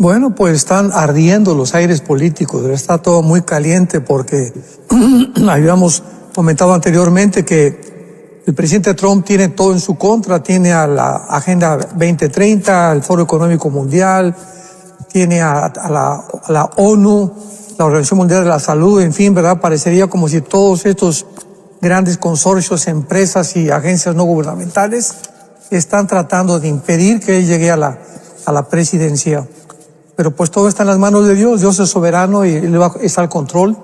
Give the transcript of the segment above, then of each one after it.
Bueno, pues están ardiendo los aires políticos, está todo muy caliente porque habíamos comentado anteriormente que el presidente Trump tiene todo en su contra, tiene a la Agenda 2030, al Foro Económico Mundial, tiene a la ONU, la Organización Mundial de la Salud, en fin, ¿verdad? Parecería como si todos estos grandes consorcios, empresas y agencias no gubernamentales están tratando de impedir que él llegue a la presidencia. Pero pues todo está en las manos de Dios. Dios es soberano y Él está al control.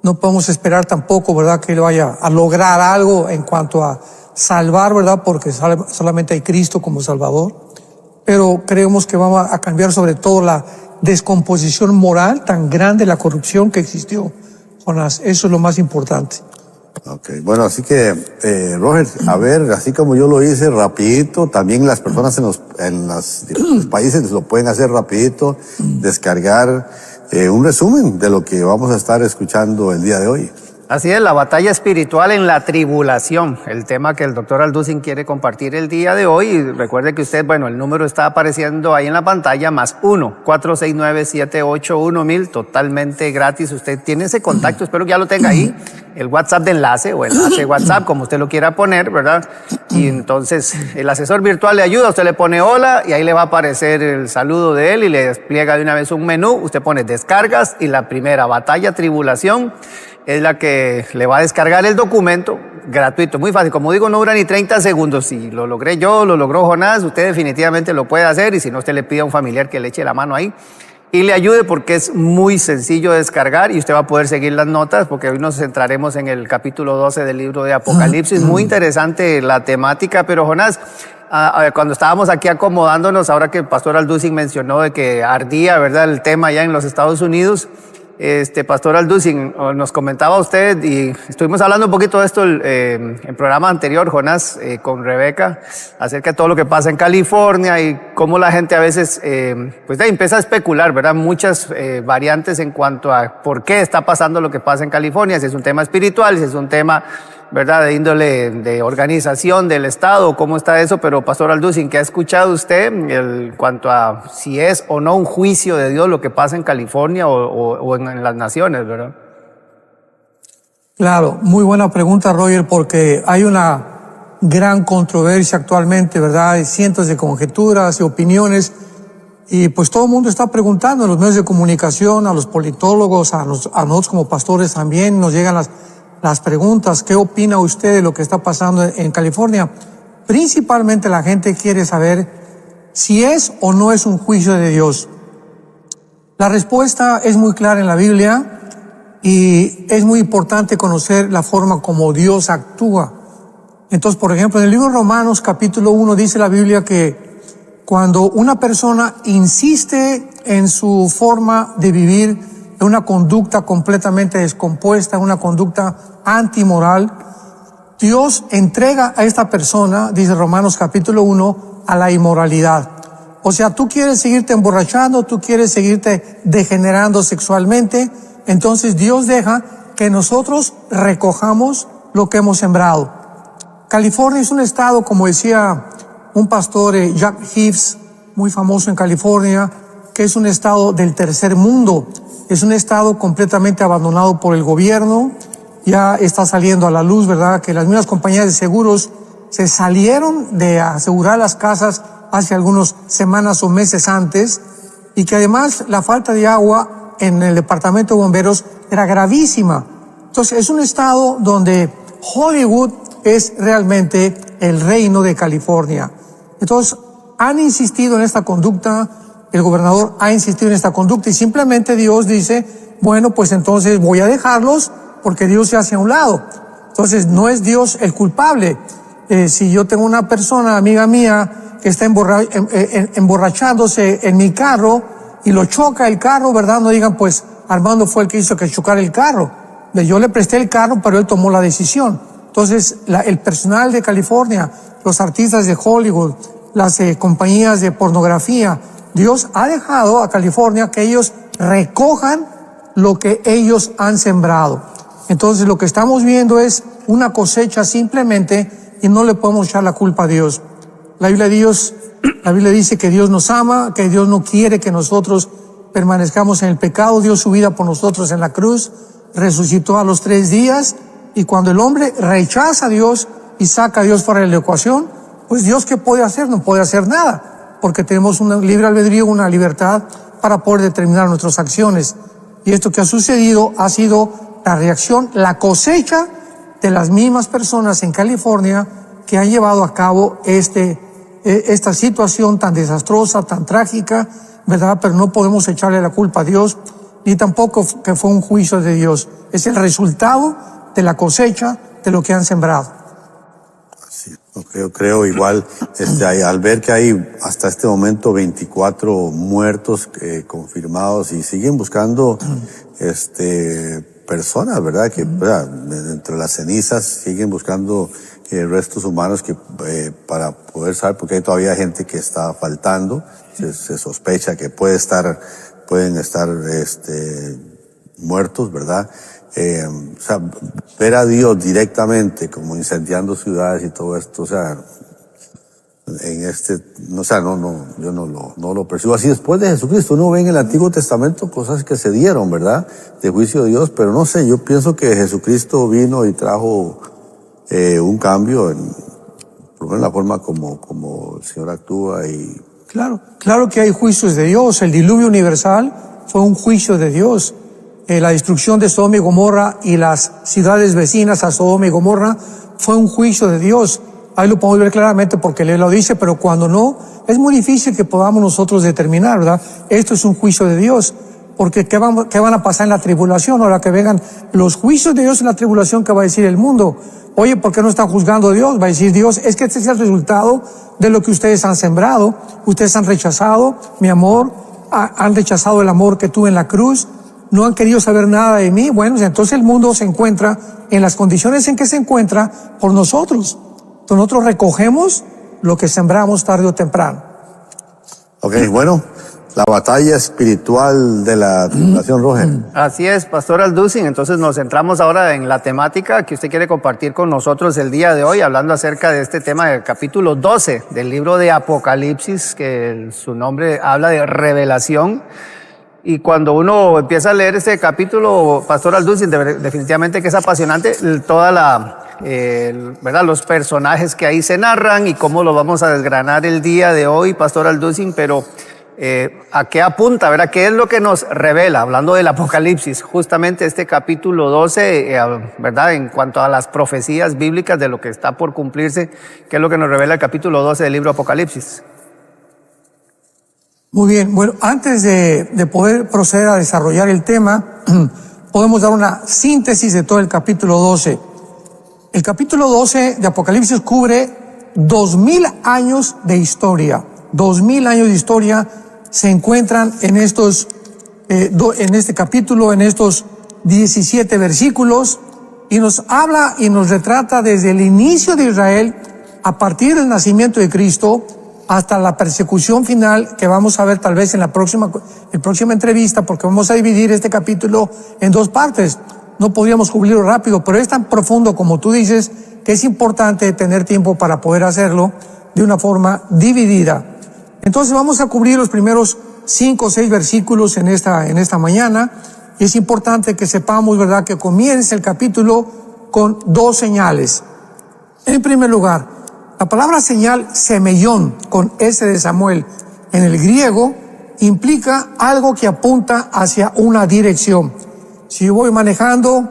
No podemos esperar tampoco, ¿verdad?, que Él vaya a lograr algo en cuanto a salvar, ¿verdad?, porque solamente hay Cristo como Salvador. Pero creemos que vamos a cambiar sobre todo la descomposición moral tan grande, la corrupción que existió, Jonás. Eso es lo más importante. Okay, bueno, así que, Roger, a ver, así como yo lo hice rapidito, también las personas en los países lo pueden hacer rapidito, descargar un resumen de lo que vamos a estar escuchando el día de hoy. Así es, la batalla espiritual en la tribulación, el tema que el doctor Alducin quiere compartir el día de hoy. Y recuerde que usted, bueno, el número está apareciendo ahí en la pantalla, +1 469-781-1000, totalmente gratis. Usted tiene ese contacto, espero que ya lo tenga ahí, el WhatsApp de enlace o enlace WhatsApp, como usted lo quiera poner, ¿verdad? Y entonces el asesor virtual le ayuda, usted le pone hola y ahí le va a aparecer el saludo de él y le despliega de una vez un menú. Usted pone descargas y la primera, batalla tribulación, es la que le va a descargar el documento gratuito, muy fácil. Como digo, no dura ni 30 segundos. Si lo logré yo, lo logró Jonás, usted definitivamente lo puede hacer, y si no, usted le pide a un familiar que le eche la mano ahí y le ayude, porque es muy sencillo de descargar y usted va a poder seguir las notas, porque hoy nos centraremos en el capítulo 12 del libro de Apocalipsis. Muy interesante la temática, pero Jonás, cuando estábamos aquí acomodándonos, ahora que el pastor Alducin mencionó de que ardía, ¿verdad?, el tema ya en los Estados Unidos, pastor Alducin, nos comentaba usted, y estuvimos hablando un poquito de esto en programa anterior, Jonás, con Rebeca, acerca de todo lo que pasa en California y cómo la gente a veces pues empieza a especular, ¿verdad? Muchas variantes en cuanto a por qué está pasando lo que pasa en California, si es un tema espiritual, si es un tema, ¿verdad?, de índole de organización del Estado, cómo está eso. Pero pastor Alducin, ¿qué ha escuchado usted en cuanto a si es o no un juicio de Dios lo que pasa en California o en las naciones, verdad? Claro, muy buena pregunta, Roger, porque hay una gran controversia actualmente, ¿verdad? Hay cientos de conjeturas y opiniones, y pues todo el mundo está preguntando en los medios de comunicación, a los politólogos, a nosotros como pastores también nos llegan las preguntas. ¿Qué opina usted de lo que está pasando en California? Principalmente la gente quiere saber si es o no es un juicio de Dios. La respuesta es muy clara en la Biblia, y es muy importante conocer la forma como Dios actúa. Entonces, por ejemplo, en el libro de Romanos capítulo 1 dice la Biblia que cuando una persona insiste en su forma de vivir, en una conducta completamente descompuesta, una conducta antimoral, Dios entrega a esta persona, dice Romanos capítulo 1, a la inmoralidad. O sea, tú quieres seguirte emborrachando, tú quieres seguirte degenerando sexualmente, entonces Dios deja que nosotros recojamos lo que hemos sembrado. California es un estado, como decía un pastor, Jack Hibbs, muy famoso en California, que es un estado del tercer mundo. Es un estado completamente abandonado por el gobierno. Ya está saliendo a la luz, ¿verdad?, que las mismas compañías de seguros se salieron de asegurar las casas hace algunas semanas o meses antes, y que además la falta de agua en el departamento de bomberos era gravísima. Entonces es un estado donde Hollywood es realmente el reino de California. Entonces han insistido en esta conducta, el gobernador ha insistido en esta conducta, y simplemente Dios dice, bueno, pues entonces voy a dejarlos porque Dios se hace a un lado. Entonces no es Dios el culpable. Si yo tengo una persona, amiga mía, que está emborrachándose en mi carro y lo choca el carro, ¿verdad? No digan, pues Armando fue el que hizo que chocara el carro. Yo le presté el carro, pero él tomó la decisión. Entonces el personal de California, los artistas de Hollywood, las compañías de pornografía, Dios ha dejado a California que ellos recojan lo que ellos han sembrado. Entonces lo que estamos viendo es una cosecha simplemente, y no le podemos echar la culpa a Dios. La Biblia de Dios La Biblia dice que Dios nos ama, que Dios no quiere que nosotros permanezcamos en el pecado, dio su vida por nosotros en la cruz, resucitó a los 3 días, y cuando el hombre rechaza a Dios y saca a Dios fuera de la ecuación, pues Dios, ¿qué puede hacer? No puede hacer nada, porque tenemos un libre albedrío, una libertad para poder determinar nuestras acciones. Y esto que ha sucedido ha sido la reacción, la cosecha de las mismas personas en California que han llevado a cabo esta situación tan desastrosa, tan trágica, ¿verdad? Pero no podemos echarle la culpa a Dios, ni tampoco que fue un juicio de Dios. Es el resultado de la cosecha de lo que han sembrado. Sí, yo creo igual, al ver que hay hasta este momento 24 muertos confirmados y siguen buscando personas, ¿verdad? Que entre las cenizas siguen buscando restos humanos que para poder saber, porque hay todavía gente que está faltando. Se sospecha que pueden estar muertos, ¿verdad? O sea, ver a Dios directamente como incendiando ciudades y todo esto, o sea, yo no lo percibo así. Después de Jesucristo, uno ve en el Antiguo Testamento cosas que se dieron, ¿verdad? De juicio de Dios, pero no sé, yo pienso que Jesucristo vino y trajo un cambio en la forma como el Señor actúa y... Claro que hay juicios de Dios. El diluvio universal fue un juicio de Dios. La destrucción de Sodoma y Gomorra y las ciudades vecinas a Sodoma y Gomorra fue un juicio de Dios. Ahí lo podemos ver claramente porque Él lo dice, pero cuando no, es muy difícil que podamos nosotros determinar, ¿verdad? Esto es un juicio de Dios, porque ¿qué van a pasar en la tribulación? Ahora que vengan los juicios de Dios en la tribulación, ¿qué va a decir el mundo? Oye, ¿por qué no está juzgando Dios? Va a decir Dios, es que este es el resultado de lo que ustedes han sembrado. Ustedes han rechazado mi amor, han rechazado el amor que tuve en la cruz, no han querido saber nada de mí. Bueno, entonces el mundo se encuentra en las condiciones en que se encuentra por nosotros. Entonces nosotros recogemos lo que sembramos tarde o temprano. Ok, bueno, la batalla espiritual de la tribulación, Roger. Así es, Pastor Alducin. Entonces nos centramos ahora en la temática que usted quiere compartir con nosotros el día de hoy, hablando acerca de este tema del capítulo 12 del libro de Apocalipsis, que su nombre habla de revelación. Y cuando uno empieza a leer este capítulo, Pastor Alducin, definitivamente que es apasionante toda ¿verdad? Los personajes que ahí se narran y cómo lo vamos a desgranar el día de hoy, Pastor Alducin, pero ¿a qué apunta? ¿Verdad? ¿Qué es lo que nos revela? Hablando del Apocalipsis, justamente este capítulo 12, ¿verdad? En cuanto a las profecías bíblicas de lo que está por cumplirse, ¿qué es lo que nos revela el capítulo 12 del libro Apocalipsis? Muy bien, bueno, antes de poder proceder a desarrollar el tema, podemos dar una síntesis de todo el capítulo 12. El capítulo 12 de Apocalipsis cubre 2000 años de historia. 2000 años de historia se encuentran en en este capítulo, en estos 17 versículos, y nos habla y nos retrata desde el inicio de Israel, a partir del nacimiento de Cristo, hasta la persecución final que vamos a ver tal vez en la próxima entrevista, porque vamos a dividir este capítulo en 2 partes. No podríamos cubrirlo rápido, pero es tan profundo como tú dices que es importante tener tiempo para poder hacerlo de una forma dividida. Entonces vamos a cubrir los primeros 5 o 6 versículos en esta mañana, y es importante que sepamos, ¿verdad?, que comienza el capítulo con 2 señales. En primer lugar, la palabra señal, semellón, con S de Samuel, en el griego, implica algo que apunta hacia una dirección. Si yo voy manejando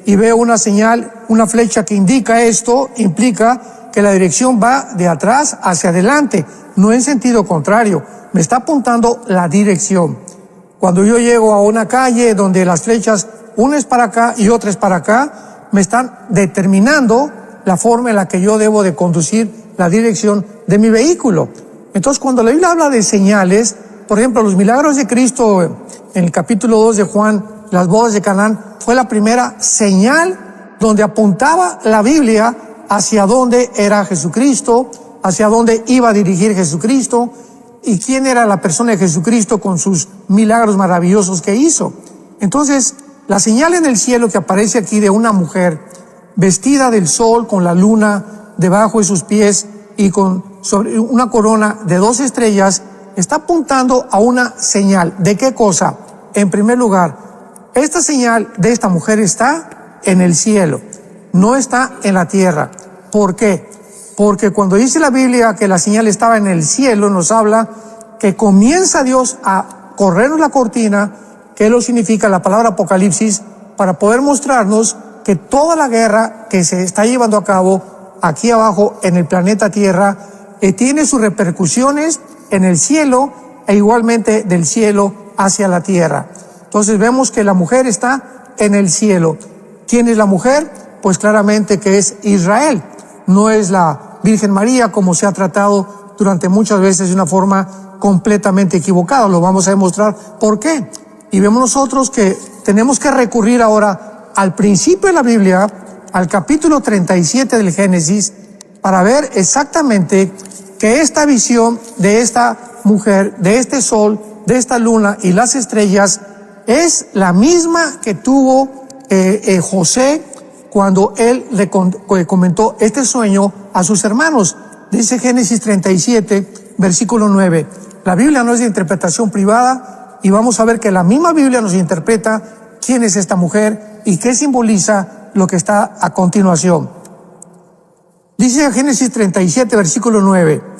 y veo una señal, una flecha que indica esto, implica que la dirección va de atrás hacia adelante, no en sentido contrario, me está apuntando la dirección. Cuando yo llego a una calle donde las flechas, una es para acá y otra es para acá, me están determinando la forma en la que yo debo de conducir la dirección de mi vehículo. Entonces, cuando la Biblia habla de señales, por ejemplo, los milagros de Cristo en el capítulo 2 de Juan, las bodas de Canaán, fue la primera señal donde apuntaba la Biblia hacia dónde era Jesucristo, hacia dónde iba a dirigir Jesucristo y quién era la persona de Jesucristo con sus milagros maravillosos que hizo. Entonces, la señal en el cielo que aparece aquí de una mujer vestida del sol, con la luna debajo de sus pies y con sobre una corona de 2 estrellas, está apuntando a una señal. ¿De qué cosa? En primer lugar, esta señal de esta mujer está en el cielo, no está en la tierra. ¿Por qué? Porque cuando dice la Biblia que la señal estaba en el cielo, nos habla que comienza Dios a corrernos la cortina, que lo significa la palabra Apocalipsis, para poder mostrarnos que toda la guerra que se está llevando a cabo aquí abajo en el planeta Tierra tiene sus repercusiones en el cielo e igualmente del cielo hacia la tierra. Entonces vemos que la mujer está en el cielo. ¿Quién es la mujer? Pues claramente que es Israel. No es la Virgen María como se ha tratado durante muchas veces de una forma completamente equivocada. Lo vamos a demostrar por qué. Y vemos nosotros que tenemos que recurrir ahora al principio de la Biblia, al capítulo 37 del Génesis, para ver exactamente que esta visión de esta mujer, de este sol, de esta luna y las estrellas es la misma que tuvo José cuando él le comentó este sueño a sus hermanos. Dice Génesis 37, versículo 9. La Biblia no es de interpretación privada y vamos a ver que la misma Biblia nos interpreta quién es esta mujer y qué simboliza lo que está a continuación. Dice Génesis 37, versículo 9.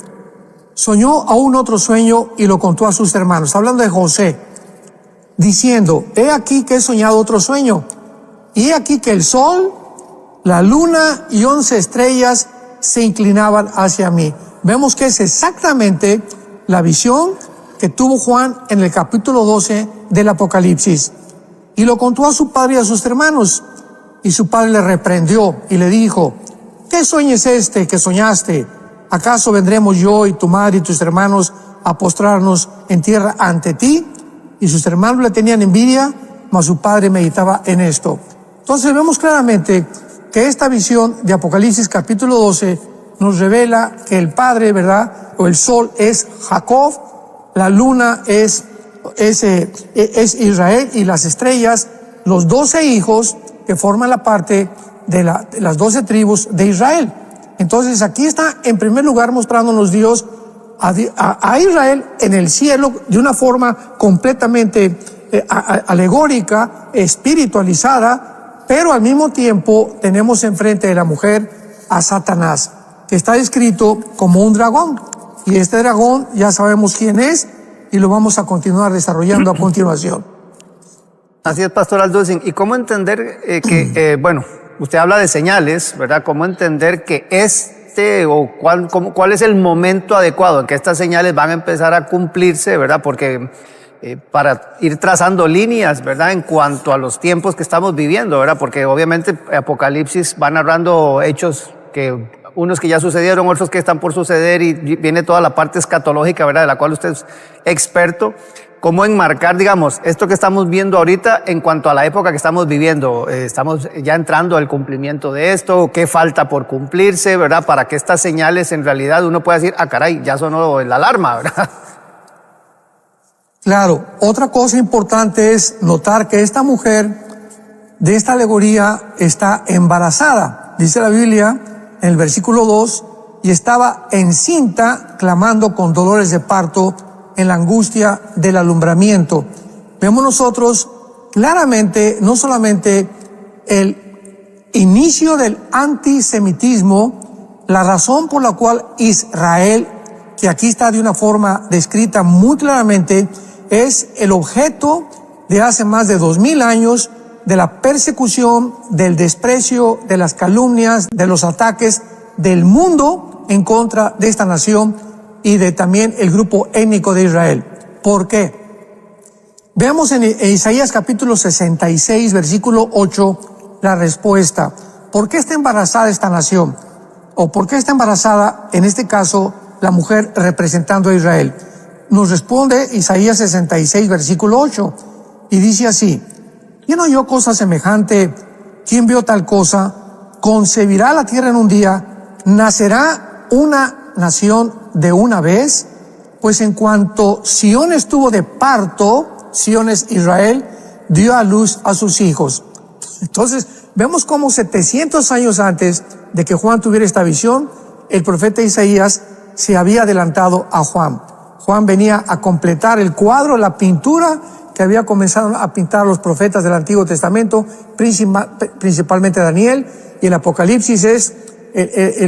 Soñó aún otro sueño y lo contó a sus hermanos, hablando de José, diciendo, he aquí que he soñado otro sueño, y he aquí que el sol, la luna y 11 estrellas se inclinaban hacia mí. Vemos que es exactamente la visión que tuvo Juan en el capítulo 12 del Apocalipsis. Y lo contó a su padre y a sus hermanos. Y su padre le reprendió y le dijo, ¿qué sueño es este que soñaste? ¿Acaso vendremos yo y tu madre y tus hermanos a postrarnos en tierra ante ti? Y sus hermanos le tenían envidia, mas su padre meditaba en esto. Entonces vemos claramente que esta visión de Apocalipsis capítulo 12 nos revela que el padre, ¿verdad? O el sol es Jacob, la luna es Israel y las estrellas, los 12 hijos que forman la parte de las 12 tribus de Israel. Entonces aquí está en primer lugar mostrándonos Dios a Israel en el cielo de una forma completamente alegórica, espiritualizada, pero al mismo tiempo tenemos enfrente de la mujer a Satanás, que está descrito como un dragón. Y este dragón ya sabemos quién es y lo vamos a continuar desarrollando a continuación. Así es, Pastor Alducin. ¿Y cómo entender bueno, usted habla de señales, ¿verdad? ¿Cómo entender que cuál es el momento adecuado en que estas señales van a empezar a cumplirse, ¿verdad? Porque para ir trazando líneas, ¿verdad? En cuanto a los tiempos que estamos viviendo, ¿verdad? Porque obviamente Apocalipsis va narrando hechos unos que ya sucedieron, otros que están por suceder, y viene toda la parte escatológica, ¿verdad? De la cual usted es experto. ¿Cómo enmarcar, digamos, esto que estamos viendo ahorita en cuanto a la época que estamos viviendo? Estamos ya entrando al cumplimiento de esto, ¿qué falta por cumplirse, verdad? Para que estas señales en realidad uno pueda decir, ah, caray, ya sonó la alarma, ¿verdad? Claro, otra cosa importante es notar que esta mujer de esta alegoría está embarazada. Dice la Biblia en el versículo 2, y estaba encinta, clamando con dolores de parto, en la angustia del alumbramiento. Vemos nosotros claramente no solamente el inicio del antisemitismo, la razón por la cual Israel, que aquí está de una forma descrita muy claramente, es el objeto de hace más de 2000 años de la persecución, del desprecio, de las calumnias, de los ataques del mundo en contra de esta nación y de también el grupo étnico de Israel. ¿Por qué? Veamos en Isaías capítulo 66, versículo 8, la respuesta. ¿Por qué está embarazada esta nación? ¿O por qué está embarazada, en este caso, la mujer representando a Israel? Nos responde Isaías 66, versículo 8, y dice así, ¿quién oyó cosa semejante? ¿Quién vio tal cosa? ¿Concebirá la tierra en un día? ¿Nacerá una nación de una vez? Pues en cuanto Sión estuvo de parto, Sión es Israel, dio a luz a sus hijos. Entonces, vemos cómo 700 años antes de que Juan tuviera esta visión, el profeta Isaías se había adelantado a Juan. Juan venía a completar el cuadro, la pintura que había comenzado a pintar los profetas del Antiguo Testamento, principalmente Daniel, y el Apocalipsis es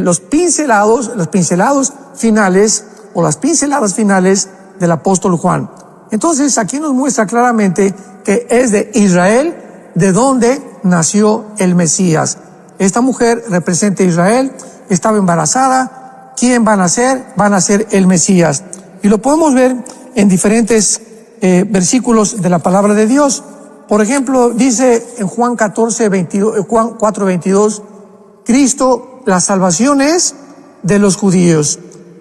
los pincelados finales, o las pinceladas finales del apóstol Juan. Entonces aquí nos muestra claramente que es de Israel de donde nació el Mesías. Esta mujer representa a Israel, estaba embarazada. ¿Quién va a nacer? Va a nacer el Mesías. Y lo podemos ver en diferentes versículos de la palabra de Dios. Por ejemplo, dice en Juan 4:22, Cristo, la salvación es de los judíos.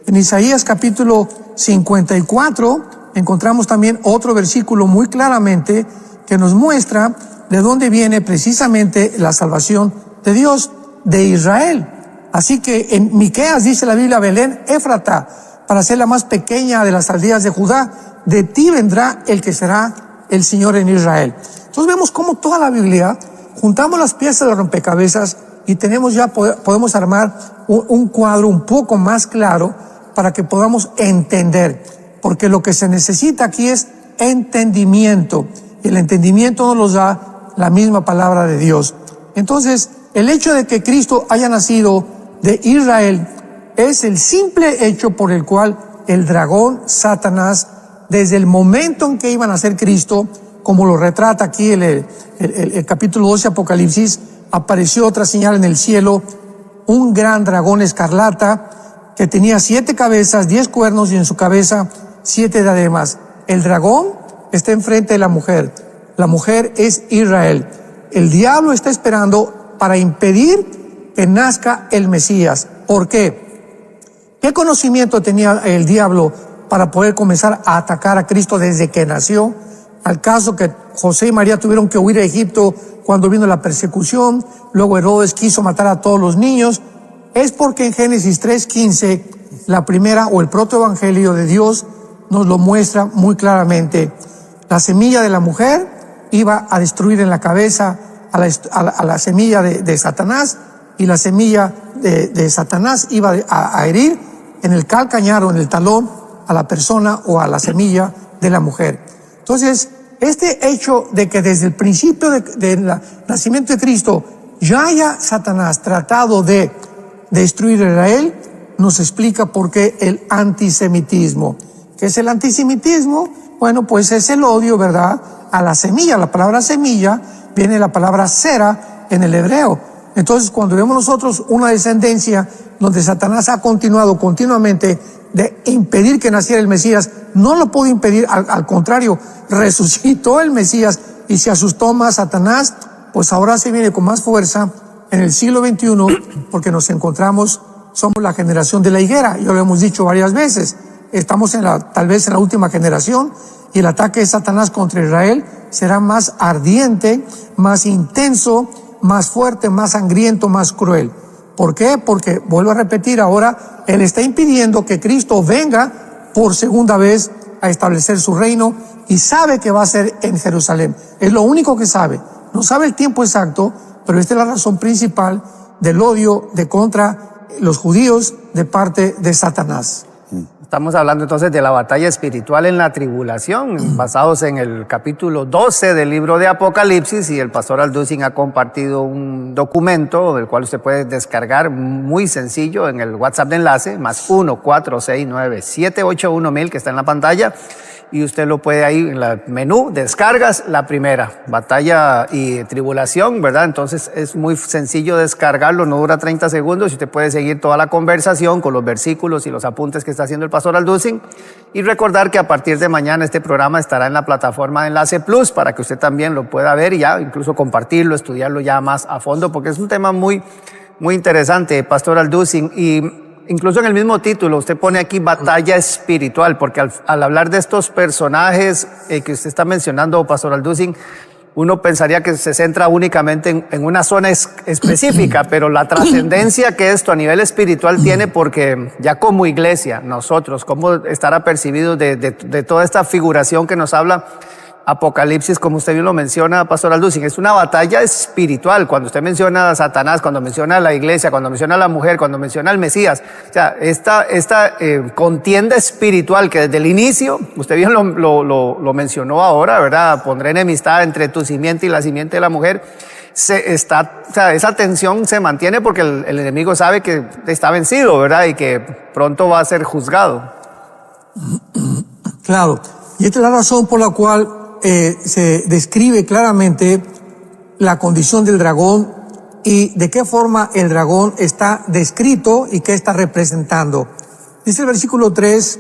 En Isaías capítulo 54 encontramos también otro versículo muy claramente que nos muestra de dónde viene precisamente la salvación de Dios, de Israel. Así que en Miqueas dice la Biblia, Belén Éfrata, para ser la más pequeña de las aldeas de Judá, de ti vendrá el que será el Señor en Israel. Entonces vemos cómo toda la Biblia, juntamos las piezas de rompecabezas y podemos armar un cuadro un poco más claro para que podamos entender. Porque lo que se necesita aquí es entendimiento. Y el entendimiento nos lo da la misma palabra de Dios. Entonces, el hecho de que Cristo haya nacido de Israel es el simple hecho por el cual el dragón, Satanás, desde el momento en que iba a nacer Cristo, como lo retrata aquí el capítulo 12 Apocalipsis, apareció otra señal en el cielo, un gran dragón escarlata que tenía 7 cabezas, 10 cuernos y en su cabeza 7 diademas. El dragón está enfrente de la mujer. La mujer es Israel. El diablo está esperando para impedir que nazca el Mesías. ¿Por qué? ¿Qué conocimiento tenía el diablo para poder comenzar a atacar a Cristo desde que nació? Al caso que José y María tuvieron que huir a Egipto cuando vino la persecución, luego Herodes quiso matar a todos los niños, es porque en Génesis 3:15, la primera o el protoevangelio de Dios nos lo muestra muy claramente. La semilla de la mujer iba a destruir en la cabeza a la semilla de Satanás, y la semilla de Satanás iba a herir en el calcañar o en el talón a la persona o a la semilla de la mujer. Entonces, este hecho de que desde el principio del nacimiento de Cristo ya haya Satanás tratado de destruir a Israel, nos explica por qué el antisemitismo. ¿Qué es el antisemitismo? Bueno, pues es el odio, ¿verdad?, a la semilla. La palabra semilla viene de la palabra sera en el hebreo. Entonces, cuando vemos nosotros una descendencia donde Satanás ha continuado continuamente de impedir que naciera el Mesías, no lo pudo impedir, al contrario, resucitó el Mesías y se asustó más Satanás, pues ahora se viene con más fuerza en el siglo XXI, porque nos encontramos, somos la generación de la higuera, ya lo hemos dicho varias veces, estamos tal vez en la última generación, y el ataque de Satanás contra Israel será más ardiente, más intenso, más fuerte, más sangriento, más cruel. ¿Por qué? Porque, vuelvo a repetir, ahora Él está impidiendo que Cristo venga por segunda vez a establecer su reino, y sabe que va a ser en Jerusalén. Es lo único que sabe. No sabe el tiempo exacto, pero esta es la razón principal del odio contra los judíos de parte de Satanás. Estamos hablando entonces de la batalla espiritual en la tribulación, basados en el capítulo 12 del libro de Apocalipsis, y el pastor Alducin ha compartido un documento del cual usted puede descargar muy sencillo en el WhatsApp de enlace, +1 469 781 1000, que está en la pantalla, y usted lo puede ahí en el menú, descargas la primera, batalla y tribulación, ¿verdad? Entonces es muy sencillo descargarlo, no dura 30 segundos, y usted puede seguir toda la conversación con los versículos y los apuntes que está haciendo el pastor Alducin. Y recordar que a partir de mañana este programa estará en la plataforma de Enlace Plus para que usted también lo pueda ver y ya incluso compartirlo, estudiarlo ya más a fondo, porque es un tema muy, muy interesante, pastor Alducin. Y incluso en el mismo título usted pone aquí batalla espiritual, porque al hablar de estos personajes que usted está mencionando, pastor Alducin, uno pensaría que se centra únicamente en una zona específica, pero la trascendencia que esto a nivel espiritual tiene, porque ya como iglesia, nosotros, cómo estará percibido de toda esta figuración que nos habla Apocalipsis, como usted bien lo menciona, Pastor Alducin, es una batalla espiritual. Cuando usted menciona a Satanás, cuando menciona a la iglesia, cuando menciona a la mujer, cuando menciona al Mesías, o sea, esta contienda espiritual que desde el inicio, usted bien lo mencionó ahora, ¿verdad? Pondré enemistad entre tu simiente y la simiente de la mujer. O sea, esa tensión se mantiene porque el enemigo sabe que está vencido, ¿verdad? Y que pronto va a ser juzgado. Claro, y esta es la razón por la cual se describe claramente la condición del dragón y de qué forma el dragón está descrito y qué está representando. Dice el versículo 3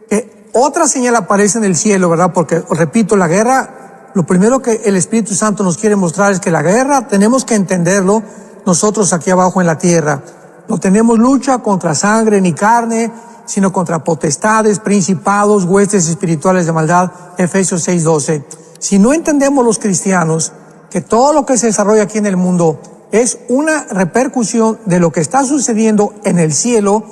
que otra señal aparece en el cielo, ¿verdad? Porque, repito, la guerra, lo primero que el Espíritu Santo nos quiere mostrar es que la guerra tenemos que entenderlo nosotros aquí abajo en la tierra. No tenemos lucha contra sangre ni carne, sino contra potestades, principados, huestes espirituales de maldad, Efesios 6:12. Si no entendemos los cristianos que todo lo que se desarrolla aquí en el mundo es una repercusión de lo que está sucediendo en el cielo,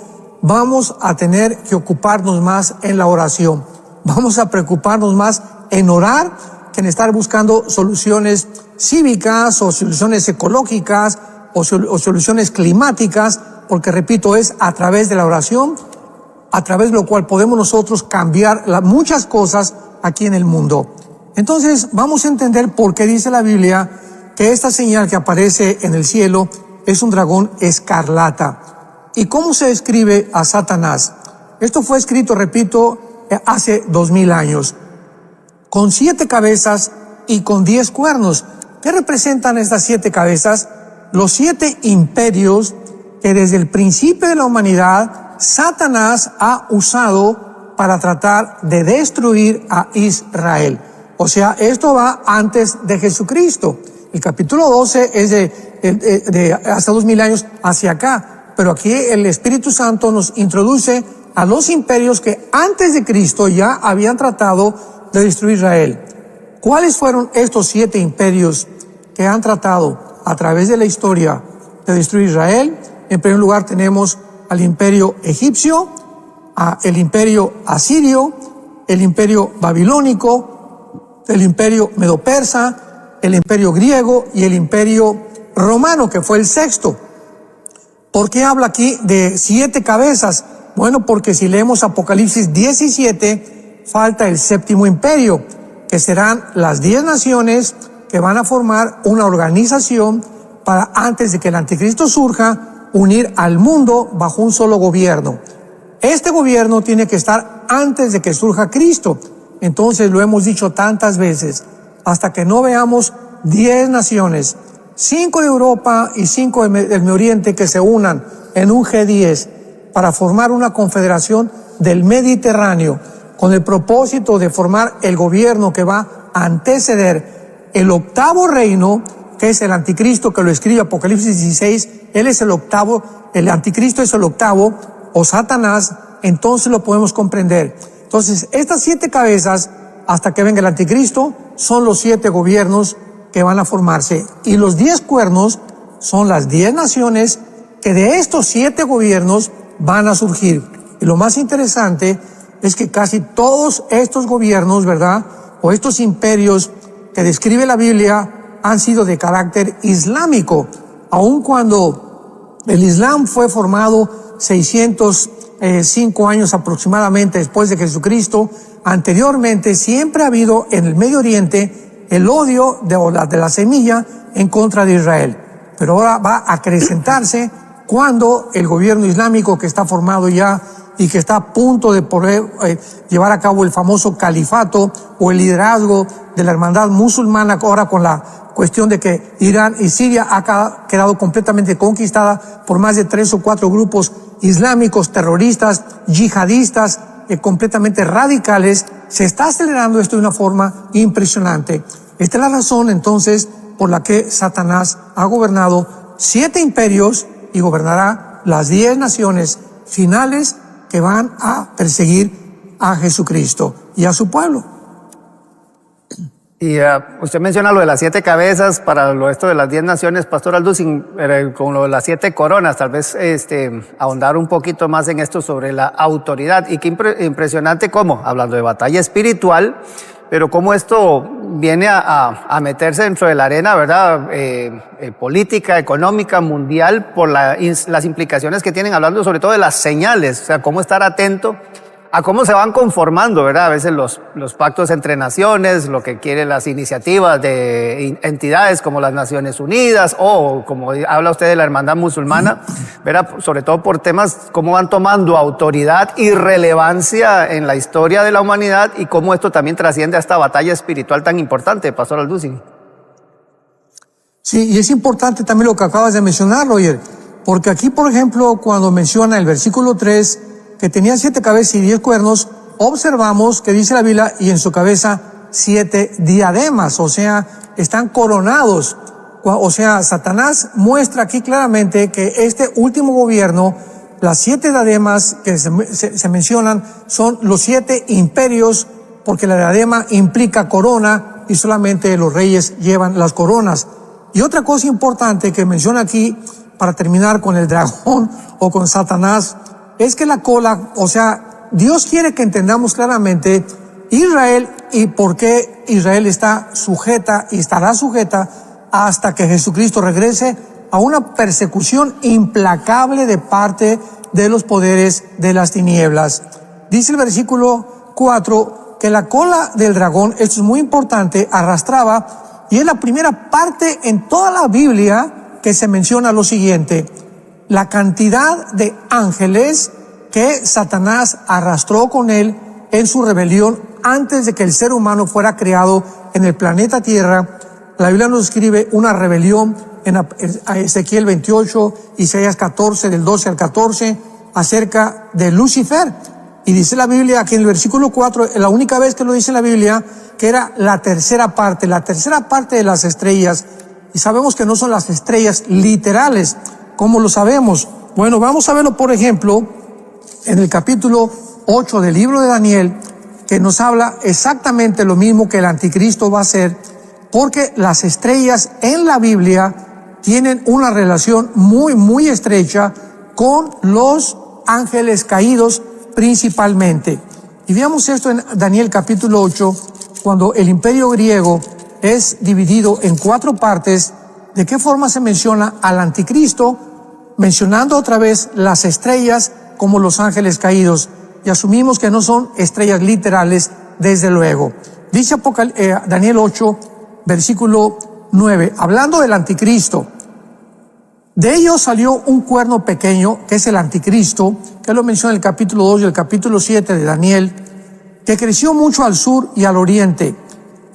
vamos a tener que ocuparnos más en la oración. Vamos a preocuparnos más en orar que en estar buscando soluciones cívicas o soluciones ecológicas o soluciones climáticas, porque repito, es a través de la oración a través de lo cual podemos nosotros cambiar muchas cosas aquí en el mundo. Entonces vamos a entender por qué dice la Biblia que esta señal que aparece en el cielo es un dragón escarlata. ¿Y cómo se describe a Satanás? Esto fue escrito, repito, hace 2000 años, con 7 cabezas y con 10 cuernos. ¿Qué representan estas 7 cabezas? Los 7 imperios que desde el principio de la humanidad Satanás ha usado para tratar de destruir a Israel. O sea, esto va antes de Jesucristo. El capítulo 12 es de hasta 2000 años hacia acá. Pero aquí el Espíritu Santo nos introduce a los imperios que antes de Cristo ya habían tratado de destruir Israel. ¿Cuáles fueron estos 7 imperios que han tratado a través de la historia de destruir Israel? En primer lugar tenemos al imperio egipcio, el imperio asirio, el imperio babilónico, el imperio medo-persa, el imperio griego y el imperio romano, que fue el 6º. ¿Por qué habla aquí de 7 cabezas? Bueno, porque si leemos Apocalipsis 17, falta el 7º imperio, que serán las 10 naciones que van a formar una organización para, antes de que el anticristo surja, unir al mundo bajo un solo gobierno. Este gobierno tiene que estar antes de que surja Cristo. Entonces lo hemos dicho tantas veces, hasta que no veamos 10 naciones, 5 de Europa y 5 del Medio Oriente que se unan en un G10 para formar una confederación del Mediterráneo con el propósito de formar el gobierno que va a anteceder el 8º reino, que es el anticristo, que lo escribe Apocalipsis 16, él es el 8º, el anticristo es el 8º, o Satanás, entonces lo podemos comprender. Entonces, estas 7 cabezas, hasta que venga el anticristo, son los 7 gobiernos que van a formarse. Y los 10 cuernos son las 10 naciones que de estos 7 gobiernos van a surgir. Y lo más interesante es que casi todos estos gobiernos, ¿verdad?, o estos imperios que describe la Biblia, han sido de carácter islámico, aun cuando el Islam fue formado 605 años aproximadamente después de Jesucristo. Anteriormente siempre ha habido en el Medio Oriente el odio de la semilla en contra de Israel, pero ahora va a acrecentarse cuando el gobierno islámico que está formado ya y que está a punto de poder llevar a cabo el famoso califato o el liderazgo de la hermandad musulmana, ahora con la cuestión de que Irán y Siria ha quedado completamente conquistada por más de 3 o 4 grupos islámicos, terroristas, yihadistas, completamente radicales. Se está acelerando esto de una forma impresionante. Esta es la razón entonces por la que Satanás ha gobernado 7 imperios y gobernará las 10 naciones finales que van a perseguir a Jesucristo y a su pueblo. Y usted menciona lo de las 7 cabezas para esto de las 10 naciones, Pastor Alducin, con lo de las 7 coronas, tal vez ahondar un poquito más en esto sobre la autoridad. Y qué impresionante cómo, hablando de batalla espiritual, pero cómo esto viene a meterse dentro de la arena, ¿verdad? Política, económica, mundial, por las implicaciones que tienen, hablando sobre todo de las señales, o sea, cómo estar atento a cómo se van conformando, ¿verdad? A veces los pactos entre naciones, lo que quieren las iniciativas de entidades como las Naciones Unidas o como habla usted de la hermandad musulmana, ¿verdad? Sobre todo por temas cómo van tomando autoridad y relevancia en la historia de la humanidad y cómo esto también trasciende a esta batalla espiritual tan importante, Pastor Alducin. Sí, y es importante también lo que acabas de mencionar, Roger, porque aquí, por ejemplo, cuando menciona el versículo 3, que tenía 7 cabezas y 10 cuernos, observamos que dice la Biblia, y en su cabeza 7 diademas, o sea, están coronados. O sea, Satanás muestra aquí claramente que este último gobierno, las 7 diademas que se mencionan, son los 7 imperios, porque la diadema implica corona y solamente los reyes llevan las coronas. Y otra cosa importante que menciona aquí, para terminar con el dragón o con Satanás, es que la cola, o sea, Dios quiere que entendamos claramente Israel y por qué Israel está sujeta y estará sujeta hasta que Jesucristo regrese a una persecución implacable de parte de los poderes de las tinieblas. Dice el versículo 4 que la cola del dragón, esto es muy importante, arrastraba, y es la primera parte en toda la Biblia que se menciona lo siguiente: la cantidad de ángeles que Satanás arrastró con él en su rebelión antes de que el ser humano fuera creado en el planeta Tierra. La Biblia nos describe una rebelión en Ezequiel 28, Isaías 14, del 12 al 14, acerca de Lucifer. Y dice la Biblia que en el versículo 4, la única vez que lo dice la Biblia, que era la tercera parte de las estrellas. Y sabemos que no son las estrellas literales. ¿Cómo lo sabemos? Bueno, vamos a verlo, por ejemplo, en el capítulo 8 del libro de Daniel, que nos habla exactamente lo mismo que el anticristo va a hacer, porque las estrellas en la Biblia tienen una relación muy, muy estrecha con los ángeles caídos principalmente. Y veamos esto en Daniel capítulo 8, cuando el imperio griego es dividido en 4 partes. ¿De qué forma se menciona al anticristo? Mencionando otra vez las estrellas como los ángeles caídos, y asumimos que no son estrellas literales, desde luego. Dice Daniel 8, versículo 9, hablando del anticristo: de ellos salió un cuerno pequeño, que es el anticristo, que lo menciona en el capítulo 2 y el capítulo 7 de Daniel, que creció mucho al sur y al oriente,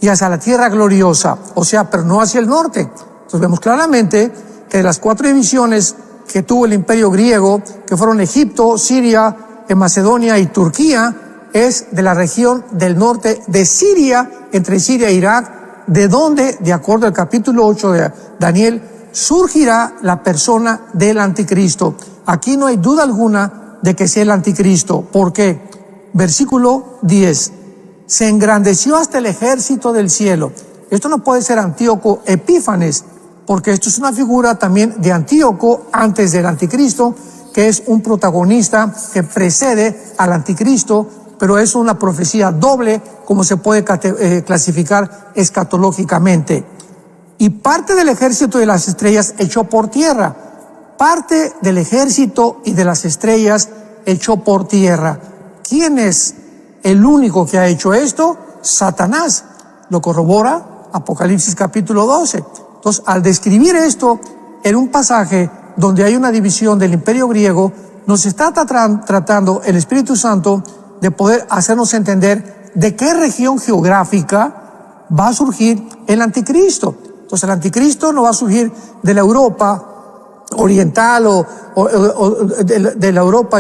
y hacia la tierra gloriosa, o sea, pero no hacia el norte. Entonces vemos claramente que de las 4 divisiones que tuvo el imperio griego, que fueron Egipto, Siria, Macedonia y Turquía, es de la región del norte de Siria, entre Siria e Irak, de donde, de acuerdo al capítulo 8 de Daniel, surgirá la persona del anticristo. Aquí no hay duda alguna de que sea el anticristo. ¿Por qué? Versículo 10. Se engrandeció hasta el ejército del cielo. Esto no puede ser Antíoco Epífanes, porque esto es una figura también de Antíoco antes del anticristo, que es un protagonista que precede al anticristo, pero es una profecía doble, como se puede clasificar escatológicamente. Y parte del ejército de las estrellas echó por tierra. Parte del ejército y de las estrellas echó por tierra. ¿Quién es el único que ha hecho esto? Satanás. Lo corrobora Apocalipsis capítulo 12. Entonces, al describir esto en un pasaje donde hay una división del imperio griego, nos está tratando el Espíritu Santo de poder hacernos entender de qué región geográfica va a surgir el anticristo. Entonces, el anticristo no va a surgir de la Europa oriental o de la Europa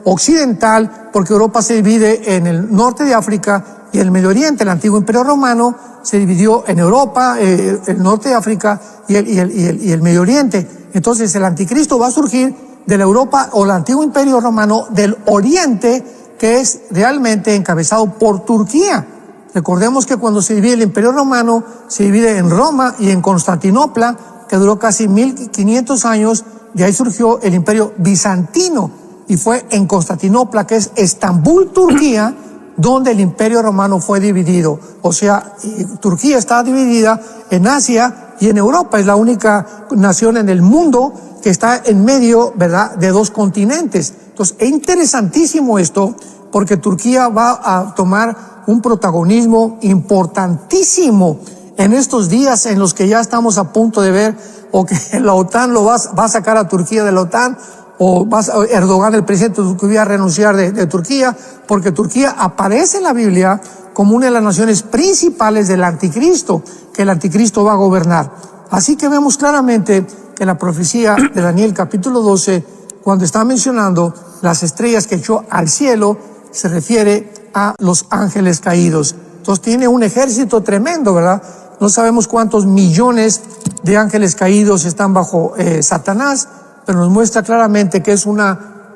occidental, porque Europa se divide en el norte de África y el Medio Oriente. El antiguo imperio romano se dividió en Europa, el norte de África y el Medio Oriente. Entonces el anticristo va a surgir de la Europa o el antiguo imperio romano del Oriente, que es realmente encabezado por Turquía. Recordemos que cuando se divide el imperio romano, se divide en Roma y en Constantinopla, que duró casi 1500 años. De ahí surgió el imperio bizantino, y fue en Constantinopla, que es Estambul, Turquía, donde el Imperio Romano fue dividido. O sea, Turquía está dividida en Asia y en Europa. Es la única nación en el mundo que está en medio, ¿verdad?, de dos continentes. Entonces, es interesantísimo esto, porque Turquía va a tomar un protagonismo importantísimo en estos días en los que ya estamos a punto de ver o que la OTAN va a sacar a Turquía de la OTAN, o Erdogan, el presidente de Turquía, a renunciar de Turquía, porque Turquía aparece en la Biblia como una de las naciones principales del anticristo, que el anticristo va a gobernar. Así que vemos claramente que la profecía de Daniel capítulo 12, cuando está mencionando las estrellas que echó al cielo, se refiere a los ángeles caídos. Entonces tiene un ejército tremendo, ¿verdad? No sabemos cuántos millones de ángeles caídos están bajo Satanás, pero nos muestra claramente que es una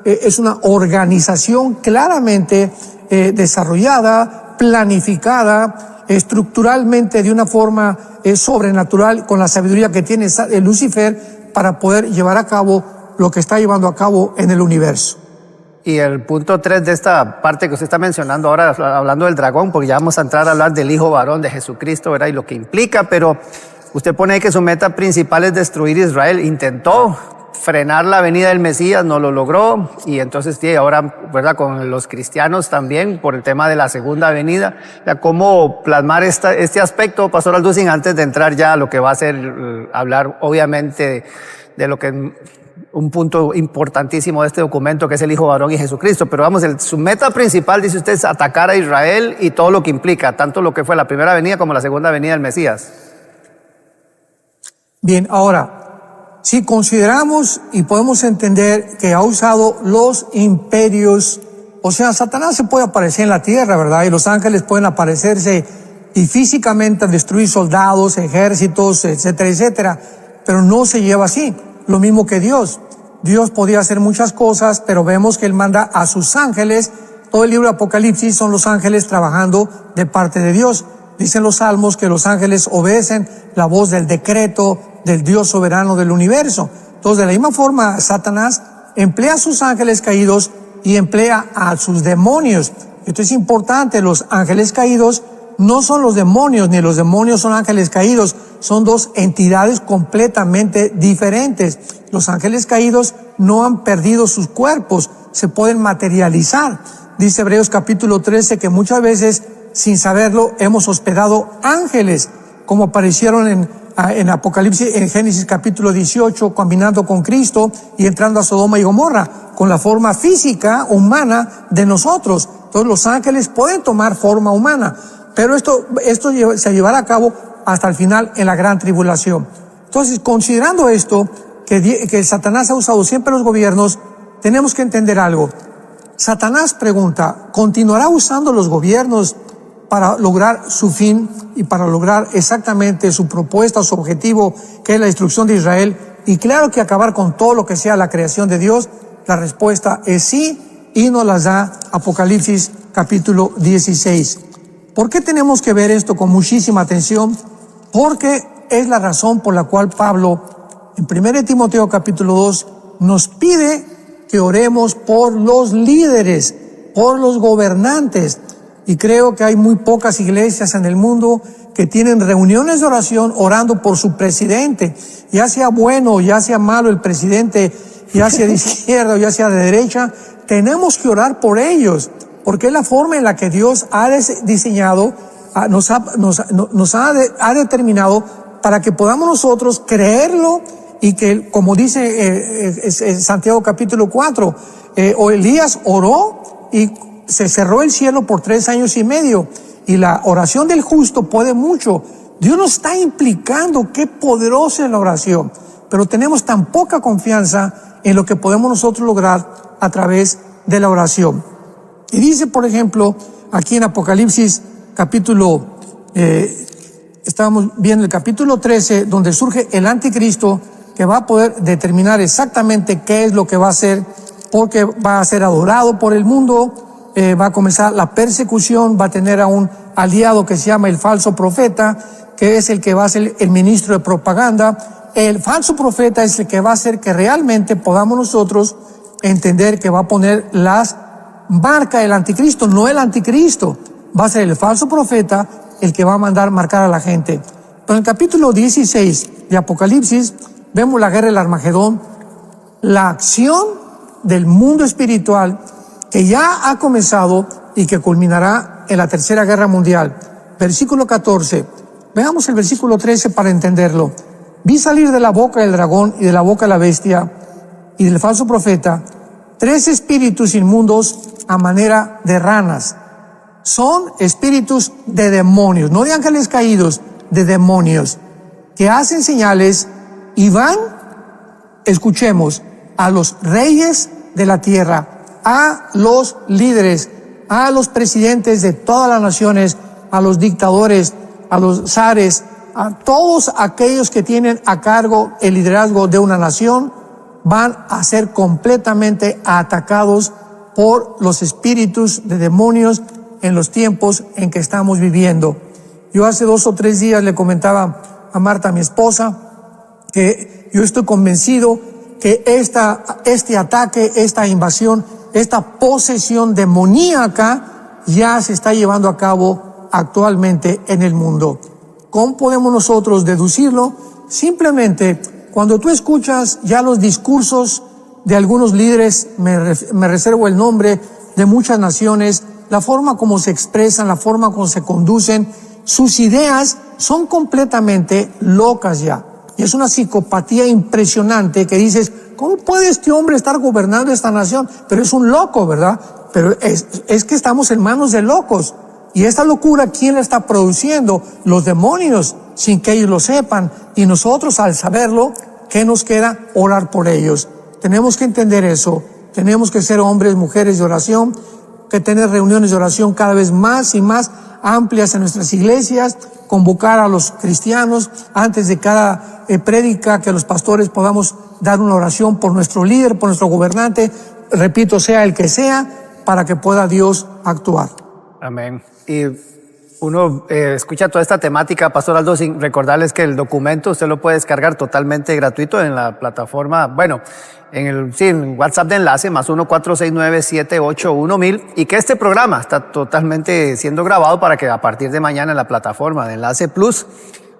organización claramente desarrollada, planificada, estructuralmente de una forma sobrenatural, con la sabiduría que tiene Lucifer para poder llevar a cabo lo que está llevando a cabo en el universo. Y el punto 3 de esta parte que usted está mencionando ahora, hablando del dragón, porque ya vamos a entrar a hablar del Hijo Varón de Jesucristo, ¿verdad? Y lo que implica, pero usted pone ahí que su meta principal es destruir Israel. Intentó frenar la venida del Mesías, no lo logró, y entonces sí, ahora, ¿verdad?, con los cristianos también, por el tema de la segunda venida. ¿Cómo plasmar este aspecto, Pastor Alducin, antes de entrar ya a lo que va a ser hablar, obviamente, de lo que un punto importantísimo de este documento, que es el Hijo Varón y Jesucristo? Pero vamos, su meta principal, dice usted, es atacar a Israel y todo lo que implica, tanto lo que fue la primera venida como la segunda venida del Mesías. Bien, ahora, si consideramos y podemos entender que ha usado los imperios, o sea, Satanás se puede aparecer en la tierra, ¿verdad? Y los ángeles pueden aparecerse y físicamente destruir soldados, ejércitos, etcétera, etcétera, pero no se lleva así. Lo mismo que Dios. Dios podía hacer muchas cosas, pero vemos que Él manda a sus ángeles. Todo el libro de Apocalipsis son los ángeles trabajando de parte de Dios. Dicen los salmos que los ángeles obedecen la voz del decreto del Dios soberano del universo. Entonces, de la misma forma, Satanás emplea a sus ángeles caídos y emplea a sus demonios. Esto es importante. Los ángeles caídos no son los demonios, ni los demonios son ángeles caídos. Son dos entidades completamente diferentes. Los ángeles caídos no han perdido sus cuerpos, se pueden materializar. Dice Hebreos capítulo 13 que muchas veces, sin saberlo, hemos hospedado ángeles, como aparecieron en Apocalipsis, en Génesis capítulo 18, caminando con Cristo y entrando a Sodoma y Gomorra, con la forma física, humana de nosotros. Entonces los ángeles pueden tomar forma humana, pero esto se llevará a cabo hasta el final en la gran tribulación. Entonces, considerando esto, que Satanás ha usado siempre los gobiernos, tenemos que entender algo. Satanás pregunta, ¿continuará usando los gobiernos para lograr su fin y para lograr exactamente su propuesta, su objetivo, que es la destrucción de Israel? Y claro que acabar con todo lo que sea la creación de Dios. La respuesta es sí, y nos las da Apocalipsis capítulo 16. ¿Por qué tenemos que ver esto con muchísima atención? Porque es la razón por la cual Pablo, en 1 Timoteo capítulo 2, nos pide que oremos por los líderes, por los gobernantes. Y creo que hay muy pocas iglesias en el mundo que tienen reuniones de oración orando por su presidente, ya sea bueno o ya sea malo el presidente, ya sea de izquierda o ya sea de derecha. Tenemos que orar por ellos, porque es la forma en la que Dios ha diseñado, ha determinado para que podamos nosotros creerlo, y que, como dice Santiago capítulo 4, Elías oró y se cerró el cielo por 3 años y medio, y la oración del justo puede mucho. Dios nos está implicando qué poderosa es la oración, pero tenemos tan poca confianza en lo que podemos nosotros lograr a través de la oración. Y dice, por ejemplo, aquí en Apocalipsis capítulo, estábamos viendo el capítulo 13, donde surge el anticristo, que va a poder determinar exactamente qué es lo que va a hacer, porque va a ser adorado por el mundo, va a comenzar la persecución, va a tener a un aliado que se llama el falso profeta, que es el que va a ser el ministro de propaganda. El falso profeta es el que va a hacer que realmente podamos nosotros entender que va a poner las marca el anticristo, no el anticristo. Va a ser el falso profeta el que va a mandar marcar a la gente. Pero en el capítulo 16 de Apocalipsis vemos la guerra del Armagedón, la acción del mundo espiritual que ya ha comenzado y que culminará en la Tercera Guerra Mundial. Versículo 14. Veamos el versículo 13 para entenderlo. Vi salir de la boca del dragón y de la boca de la bestia y del falso profeta 3 espíritus inmundos a manera de ranas. Son espíritus de demonios, no de ángeles caídos, de demonios, que hacen señales y van, escuchemos, a los reyes de la tierra, a los líderes, a los presidentes de todas las naciones, a los dictadores, a los zares, a todos aquellos que tienen a cargo el liderazgo de una nación, van a ser completamente atacados por los espíritus de demonios en los tiempos en que estamos viviendo. Yo hace 2 o 3 días le comentaba a Marta, mi esposa, que yo estoy convencido que este ataque, esta invasión, esta posesión demoníaca ya se está llevando a cabo actualmente en el mundo. ¿Cómo podemos nosotros deducirlo? Simplemente cuando tú escuchas ya los discursos de algunos líderes, me reservo el nombre, de muchas naciones, la forma como se expresan, la forma como se conducen, sus ideas son completamente locas ya. Y es una psicopatía impresionante que dices, ¿cómo puede este hombre estar gobernando esta nación? Pero es un loco, ¿verdad? Pero es que estamos en manos de locos. Y esta locura, ¿quién la está produciendo? Los demonios, sin que ellos lo sepan. Y nosotros, al saberlo, ¿qué nos queda? Orar por ellos. Tenemos que entender eso. Tenemos que ser hombres, mujeres de oración, que tener reuniones de oración cada vez más y más amplias en nuestras iglesias, convocar a los cristianos antes de cada prédica, que los pastores podamos dar una oración por nuestro líder, por nuestro gobernante, repito, sea el que sea, para que pueda Dios actuar. Amén. Y uno escucha toda esta temática, Pastor Aldo, sin recordarles que el documento usted lo puede descargar totalmente gratuito en la plataforma, bueno, en WhatsApp de enlace, más 1-469-781000, y que este programa está totalmente siendo grabado para que a partir de mañana en la plataforma de Enlace Plus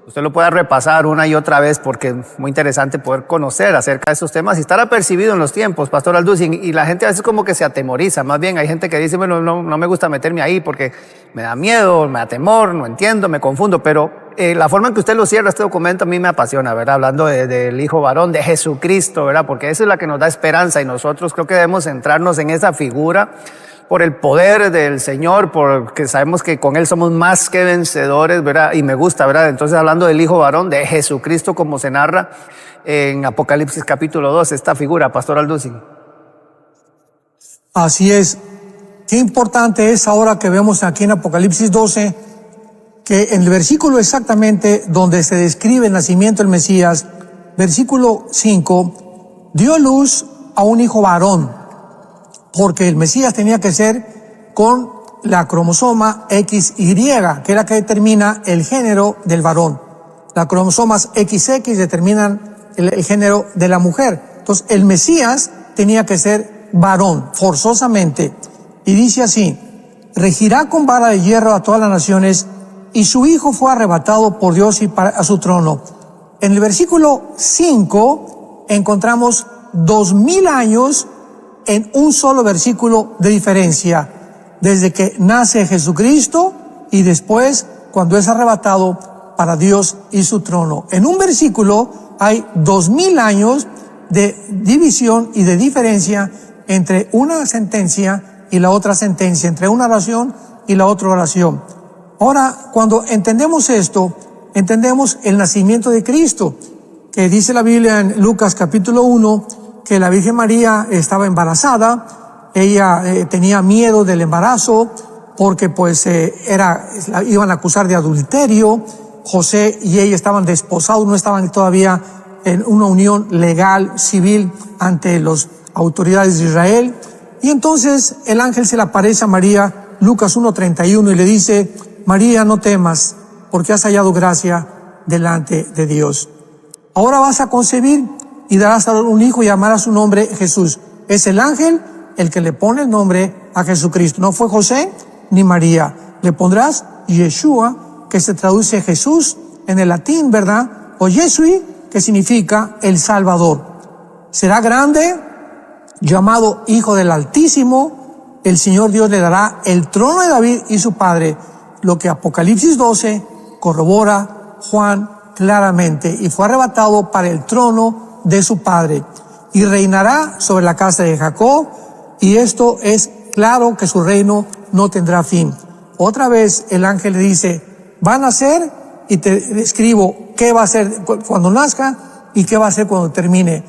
usted lo pueda repasar una y otra vez, porque es muy interesante poder conocer acerca de estos temas y estar apercibido en los tiempos, Pastor Alducin. Y la gente a veces como que se atemoriza. Más bien hay gente que dice, bueno, no me gusta meterme ahí porque me da miedo, me da temor, no entiendo, me confundo. Pero la forma en que usted lo cierra este documento a mí me apasiona, ¿verdad? Hablando del Hijo Varón, de Jesucristo, ¿verdad? Porque eso es la que nos da esperanza, y nosotros creo que debemos centrarnos en esa figura por el poder del Señor, porque sabemos que con Él somos más que vencedores, ¿verdad? Y me gusta, ¿verdad? Entonces, hablando del Hijo Varón, de Jesucristo, como se narra en Apocalipsis capítulo 2, esta figura, Pastor Alducin. Así es. Qué importante es ahora que vemos aquí en Apocalipsis 12, que en el versículo exactamente donde se describe el nacimiento del Mesías, versículo 5, dio luz a un hijo varón, porque el Mesías tenía que ser con la cromosoma XY, que es la que determina el género del varón. Las cromosomas XX determinan el género de la mujer. Entonces, el Mesías tenía que ser varón, forzosamente. Y dice así, regirá con vara de hierro a todas las naciones, y su hijo fue arrebatado por Dios y a su trono. En el versículo 5 encontramos 2000 años en un solo versículo de diferencia, desde que nace Jesucristo y después cuando es arrebatado para Dios y su trono. En un versículo hay 2000 años de división y de diferencia entre una sentencia y la otra sentencia, entre una oración y la otra oración. Ahora, cuando entendemos esto, entendemos el nacimiento de Cristo, que dice la Biblia en Lucas capítulo 1, que la Virgen María estaba embarazada. Ella tenía miedo del embarazo porque pues iban a acusar de adulterio. José y ella estaban desposados, no estaban todavía en una unión legal, civil, ante las autoridades de Israel. Y entonces el ángel se le aparece a María, Lucas 1:31, y le dice, María, no temas, porque has hallado gracia delante de Dios. Ahora vas a concebir y darás a un hijo y llamarás su nombre Jesús. Es el ángel el que le pone el nombre a Jesucristo. No fue José ni María. Le pondrás Yeshua, que se traduce Jesús en el latín, ¿verdad? O Yesui, que significa el Salvador. Será grande, llamado Hijo del Altísimo. El Señor Dios le dará el trono de David y su padre, lo que Apocalipsis 12 corrobora Juan claramente. Y fue arrebatado para el trono de su padre, y reinará sobre la casa de Jacob, y esto es claro que su reino no tendrá fin. Otra vez el ángel le dice, va a nacer, y te describo qué va a hacer cuando nazca y qué va a hacer cuando termine.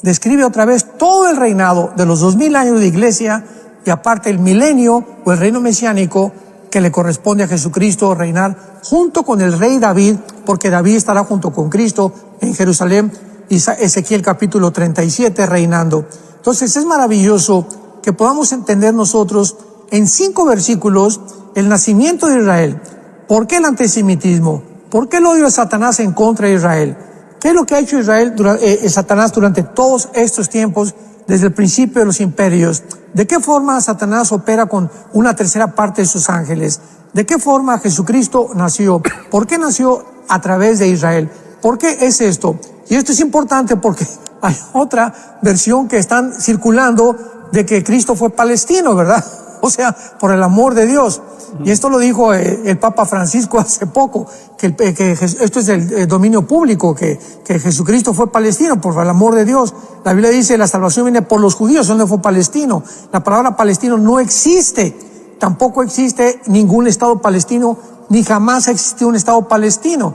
Describe otra vez todo el reinado de los 2000 años de iglesia, y aparte el milenio o el reino mesiánico que le corresponde a Jesucristo reinar junto con el rey David, porque David estará junto con Cristo en Jerusalén, y Ezequiel capítulo 37 reinando. Entonces es maravilloso que podamos entender nosotros en 5 versículos el nacimiento de Israel. ¿Por qué el antisemitismo? ¿Por qué el odio de Satanás en contra de Israel? ¿Qué es lo que ha hecho Satanás durante todos estos tiempos, desde el principio de los imperios? ¿De qué forma Satanás opera con una tercera parte de sus ángeles? ¿De qué forma Jesucristo nació? ¿Por qué nació a través de Israel? ¿Por qué es esto? Y esto es importante porque hay otra versión que están circulando de que Cristo fue palestino, ¿verdad? O sea, por el amor de Dios. Y esto lo dijo el Papa Francisco hace poco, que esto es del dominio público, que Jesucristo fue palestino por el amor de Dios. La Biblia dice, la salvación viene por los judíos, donde fue palestino. La palabra palestino no existe, tampoco existe ningún estado palestino, ni jamás ha existido un estado palestino.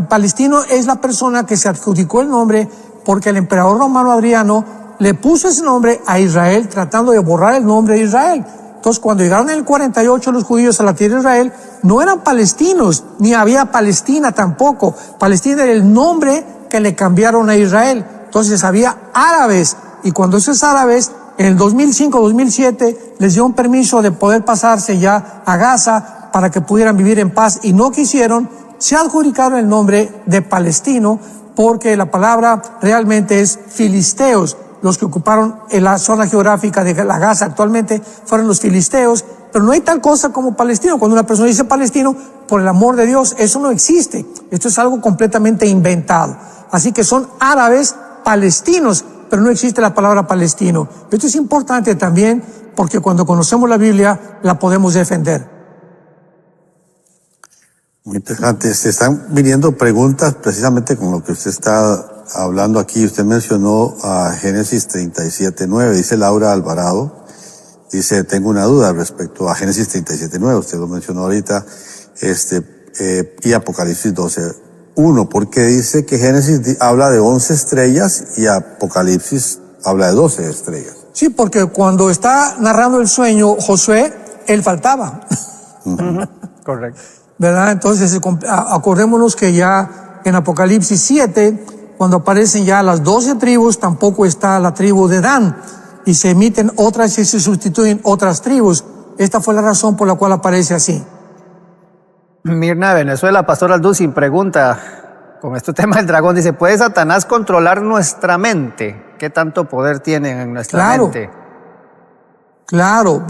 Palestino es la persona que se adjudicó el nombre porque el emperador romano Adriano le puso ese nombre a Israel, tratando de borrar el nombre de Israel. Entonces, cuando llegaron en el 48 los judíos a la tierra de Israel, no eran palestinos, ni había Palestina tampoco. Palestina era el nombre que le cambiaron a Israel. Entonces, había árabes, y cuando esos árabes, en el 2005-2007, les dio un permiso de poder pasarse ya a Gaza para que pudieran vivir en paz, y no quisieron, se adjudicaron el nombre de palestino, porque la palabra realmente es filisteos. Los que ocuparon en la zona geográfica de la Gaza actualmente fueron los filisteos, pero no hay tal cosa como palestino. Cuando una persona dice palestino, por el amor de Dios, eso no existe. Esto es algo completamente inventado. Así que son árabes palestinos, pero no existe la palabra palestino. Esto es importante también porque cuando conocemos la Biblia la podemos defender. Muy interesante. Se están viniendo preguntas precisamente con lo que usted está hablando aquí. Usted mencionó a Génesis 37:9, dice Laura Alvarado. Dice, tengo una duda respecto a Génesis 37:9, usted lo mencionó ahorita, y Apocalipsis 12:1, porque dice que Génesis habla de 11 estrellas y Apocalipsis habla de 12 estrellas. Sí, porque cuando está narrando el sueño Josué, él faltaba. Correcto. ¿Verdad? Entonces, acordémonos que ya en Apocalipsis 7, cuando aparecen ya las 12 tribus, tampoco está la tribu de Dan, y se emiten otras y se sustituyen otras tribus. Esta fue la razón por la cual aparece así. Mirna de Venezuela, Pastor Alducin, pregunta, con este tema del dragón, dice, ¿puede Satanás controlar nuestra mente? ¿Qué tanto poder tiene en nuestra mente? Claro,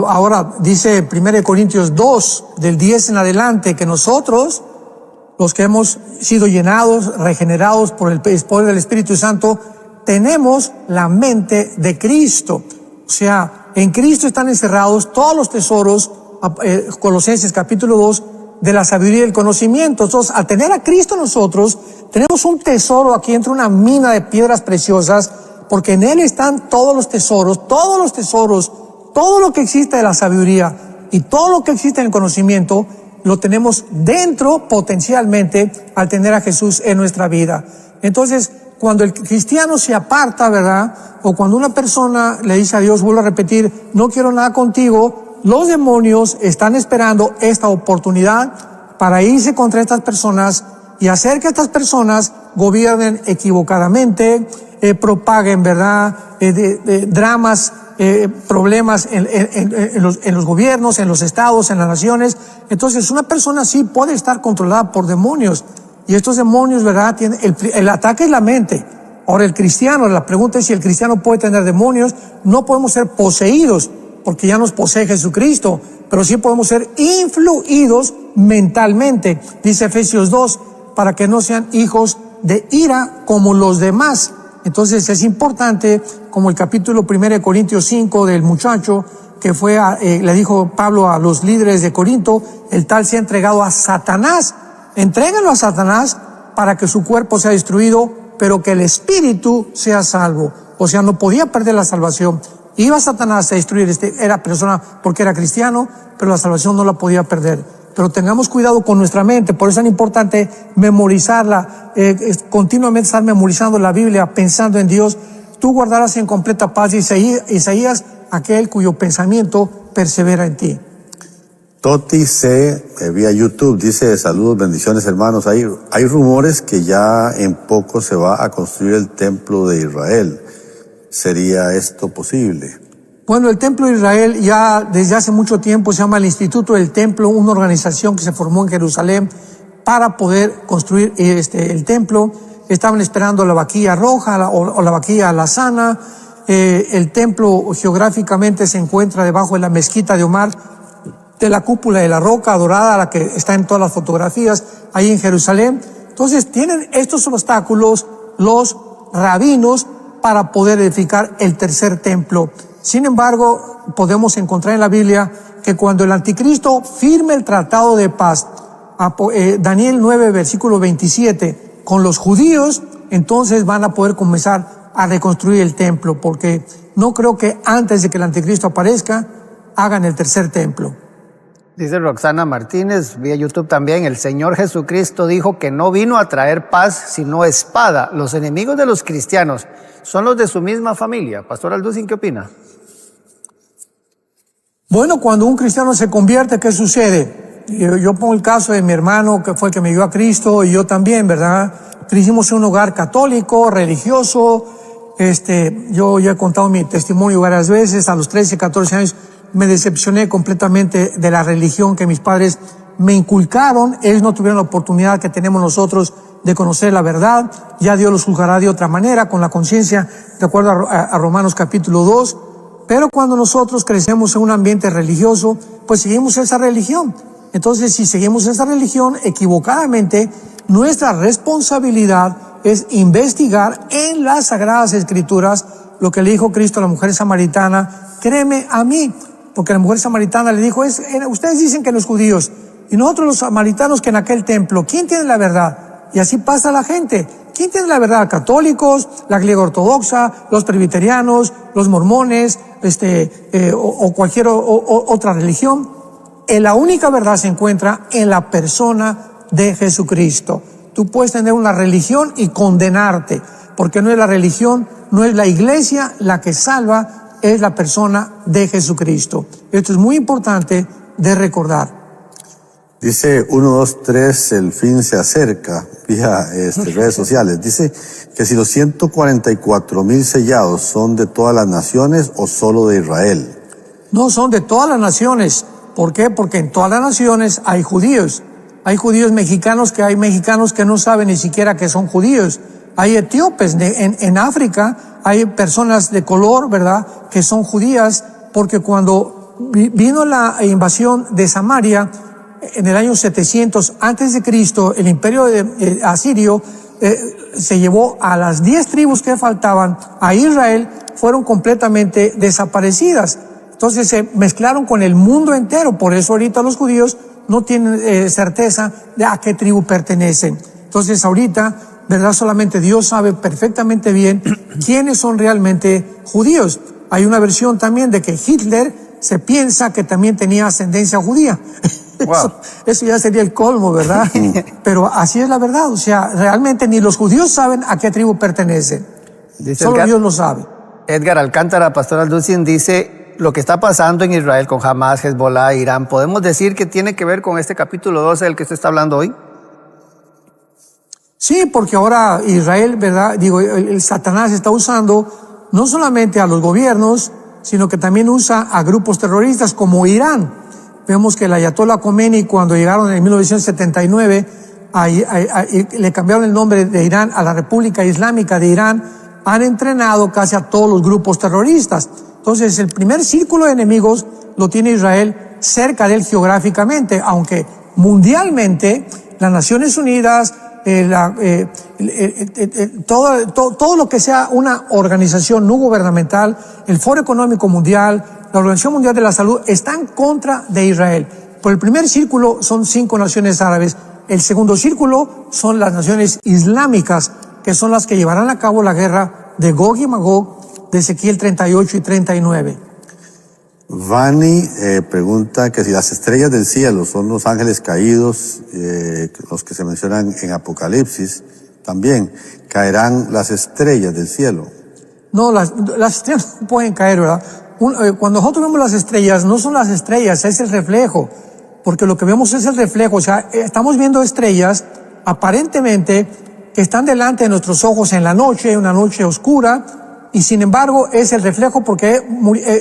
ahora dice 1 Corintios 2, del 10 en adelante, que nosotros, los que hemos sido llenados, regenerados por el poder del Espíritu Santo, tenemos la mente de Cristo. O sea, en Cristo están encerrados todos los tesoros, Colosenses capítulo 2, de la sabiduría y el conocimiento. Entonces, al tener a Cristo nosotros, tenemos un tesoro aquí entre una mina de piedras preciosas, porque en Él están todos los tesoros, todo lo que existe de la sabiduría y todo lo que existe en el conocimiento, lo tenemos dentro potencialmente al tener a Jesús en nuestra vida. Entonces, cuando el cristiano se aparta, ¿verdad? O cuando una persona le dice a Dios, vuelvo a repetir, no quiero nada contigo, los demonios están esperando esta oportunidad para irse contra estas personas y hacer que estas personas gobiernen equivocadamente, propaguen, ¿verdad? Dramas, problemas en los gobiernos, en los estados, en las naciones. Entonces, una persona así puede estar controlada por demonios. Y estos demonios, ¿verdad? El ataque es la mente. Ahora el cristiano, la pregunta es si el cristiano puede tener demonios. No podemos ser poseídos, porque ya nos posee Jesucristo, pero sí podemos ser influidos mentalmente. Dice Efesios 2, para que no sean hijos de ira como los demás. Entonces es importante, como el capítulo 1 de Corintios 5 del muchacho que fue, le dijo Pablo a los líderes de Corinto, el tal se ha entregado a Satanás. Entréguenlo a Satanás para que su cuerpo sea destruido, pero que el espíritu sea salvo. O sea, no podía perder la salvación. Iba Satanás a destruir era persona porque era cristiano, pero la salvación no la podía perder. Pero tengamos cuidado con nuestra mente, por eso es tan importante memorizarla, continuamente estar memorizando la Biblia, pensando en Dios. Tú guardarás en completa paz, Isaías, aquel cuyo pensamiento persevera en ti. Toti C, vía YouTube, dice: saludos, bendiciones hermanos. Hay rumores que ya en poco se va a construir el templo de Israel. ¿Sería esto posible? Bueno, el Templo de Israel ya desde hace mucho tiempo se llama el Instituto del Templo, una organización que se formó en Jerusalén para poder construir el templo. Estaban esperando la vaquilla roja o la vaquilla alazana. El templo geográficamente se encuentra debajo de la mezquita de Omar, de la cúpula de la roca dorada, la que está en todas las fotografías ahí en Jerusalén. Entonces tienen estos obstáculos los rabinos para poder edificar el tercer templo. Sin embargo, podemos encontrar en la Biblia que cuando el anticristo firme el tratado de paz, Daniel 9, versículo 27, con los judíos, entonces van a poder comenzar a reconstruir el templo, porque no creo que antes de que el anticristo aparezca, hagan el tercer templo. Dice Roxana Martínez, vía YouTube también: el Señor Jesucristo dijo que no vino a traer paz, sino espada. Los enemigos de los cristianos son los de su misma familia. Pastor Alducin, ¿qué opina? Bueno, cuando un cristiano se convierte, ¿qué sucede? Yo pongo el caso de mi hermano, que fue el que me dio a Cristo, y yo también, ¿verdad? Crecimos en un hogar católico, religioso. Yo ya he contado mi testimonio varias veces. A los 13, 14 años me decepcioné completamente de la religión que mis padres me inculcaron. Ellos no tuvieron la oportunidad que tenemos nosotros de conocer la verdad. Ya Dios los juzgará de otra manera, con la conciencia, de acuerdo a Romanos capítulo 2. Pero cuando nosotros crecemos en un ambiente religioso, pues seguimos esa religión. Entonces, si seguimos esa religión equivocadamente, nuestra responsabilidad es investigar en las Sagradas Escrituras lo que le dijo Cristo a la mujer samaritana: créeme a mí, porque la mujer samaritana le dijo: ustedes dicen que los judíos, y nosotros los samaritanos que en aquel templo, ¿quién tiene la verdad? Y así pasa la gente. ¿Quién tiene la verdad? Católicos, la Iglesia Ortodoxa, los presbiterianos, los mormones, o cualquier otra religión. La única verdad se encuentra en la persona de Jesucristo. Tú puedes tener una religión y condenarte, porque no es la religión, no es la iglesia la que salva, es la persona de Jesucristo. Esto es muy importante de recordar. Dice 1, 2, 3, el fin se acerca, vía redes sociales. Dice que si los 144,000 sellados son de todas las naciones o solo de Israel. No, son de todas las naciones. ¿Por qué? Porque en todas las naciones hay judíos. Hay judíos mexicanos hay mexicanos que no saben ni siquiera que son judíos. Hay etíopes en África, hay personas de color, ¿verdad?, que son judías, porque cuando vino la invasión de Samaria, en el año 700 antes de Cristo, el imperio asirio se llevó a las 10 tribus que faltaban a Israel, fueron completamente desaparecidas. Entonces se mezclaron con el mundo entero. Por eso ahorita los judíos no tienen certeza de a qué tribu pertenecen. Entonces ahorita, ¿verdad?, solamente Dios sabe perfectamente bien quiénes son realmente judíos. Hay una versión también de que Hitler se piensa que también tenía ascendencia judía. Wow. Eso ya sería el colmo, ¿verdad? Pero así es la verdad. O sea, realmente ni los judíos saben a qué tribu pertenecen. Solo Dios lo sabe. Edgar Alcántara, Pastor Alducin, dice: lo que está pasando en Israel con Hamas, Hezbollah, Irán, ¿podemos decir que tiene que ver con este capítulo 12 del que usted está hablando hoy? Sí, porque ahora Israel, ¿verdad? El Satanás está usando no solamente a los gobiernos, sino que también usa a grupos terroristas como Irán. Vemos que el Ayatollah Khomeini, cuando llegaron en 1979, le cambiaron el nombre de Irán a la República Islámica de Irán, han entrenado casi a todos los grupos terroristas. Entonces, el primer círculo de enemigos lo tiene Israel cerca de él geográficamente, aunque mundialmente las Naciones Unidas, todo lo que sea una organización no gubernamental, el Foro Económico Mundial, la Organización Mundial de la Salud, están en contra de Israel. Por el primer círculo son 5 naciones árabes. El segundo círculo son las naciones islámicas, que son las que llevarán a cabo la guerra de Gog y Magog de Ezequiel 38 y 39. Vani pregunta que si las estrellas del cielo son los ángeles caídos, los que se mencionan en Apocalipsis, también caerán las estrellas del cielo. No, las estrellas no pueden caer, ¿verdad? Cuando nosotros vemos las estrellas, no son las estrellas, es el reflejo, porque lo que vemos es el reflejo. O sea, estamos viendo estrellas aparentemente que están delante de nuestros ojos en la noche, una noche oscura, y sin embargo es el reflejo porque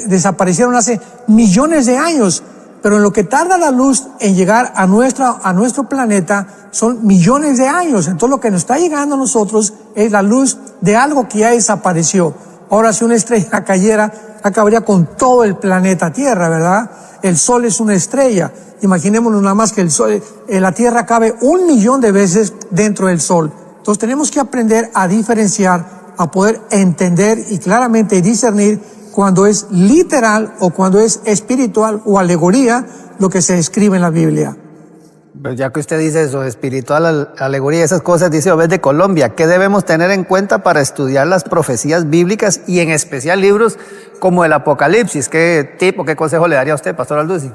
desaparecieron hace millones de años. Pero en lo que tarda la luz en llegar a nuestro planeta son millones de años. Entonces lo que nos está llegando a nosotros es la luz de algo que ya desapareció. Ahora, si una estrella cayera, acabaría con todo el planeta Tierra, ¿verdad? El Sol es una estrella. Imaginémonos nada más que el Sol, la Tierra cabe 1 millón de veces dentro del Sol. Entonces tenemos que aprender a diferenciar, a poder entender y claramente discernir cuando es literal o cuando es espiritual o alegoría lo que se escribe en la Biblia. Pues ya que usted dice eso, espiritual, alegoría, esas cosas, dice Obed de Colombia, ¿qué debemos tener en cuenta para estudiar las profecías bíblicas y en especial libros como el Apocalipsis? ¿Qué consejo le daría a usted, Pastor Alducin?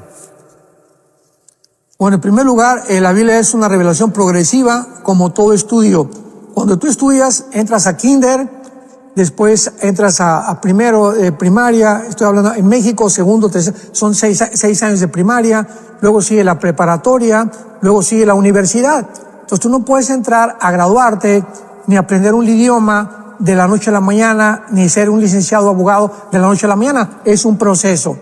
Bueno, en primer lugar, la Biblia es una revelación progresiva como todo estudio. Cuando tú estudias, entras a kinder, después entras a primero primaria, estoy hablando en México, segundo, tercero, son 6 años de primaria, luego sigue la preparatoria, luego sigue la universidad. Entonces tú no puedes entrar a graduarte, ni aprender un idioma de la noche a la mañana, ni ser un licenciado abogado de la noche a la mañana. Es un proceso.